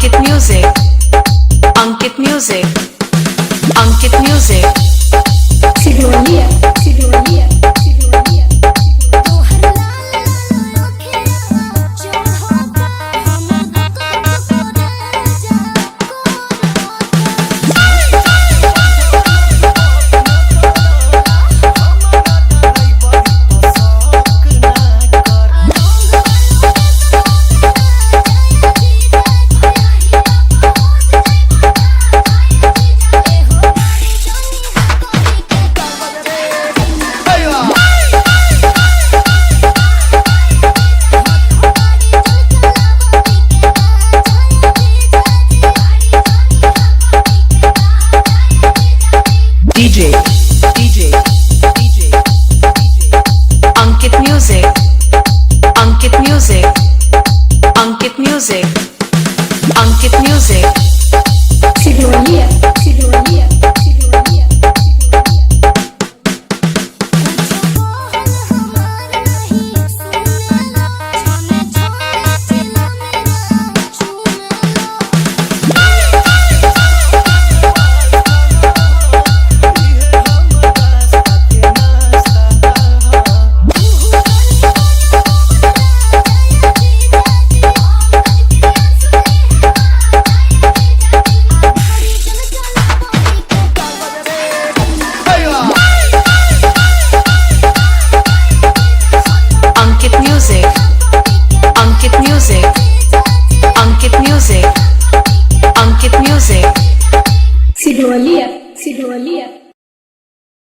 Ankit music, Ankit music, Ankit music. Sidoliya Sidoliya Sidoliya. DJ, DJ, DJ, DJ, Ankit music, Ankit music, Ankit music, Ankit music. Sidoliya Sidoliya Sidoliya. Ankit music, Ankit music, Ankit music, Ankit music. Sidoliya सिडोलिया।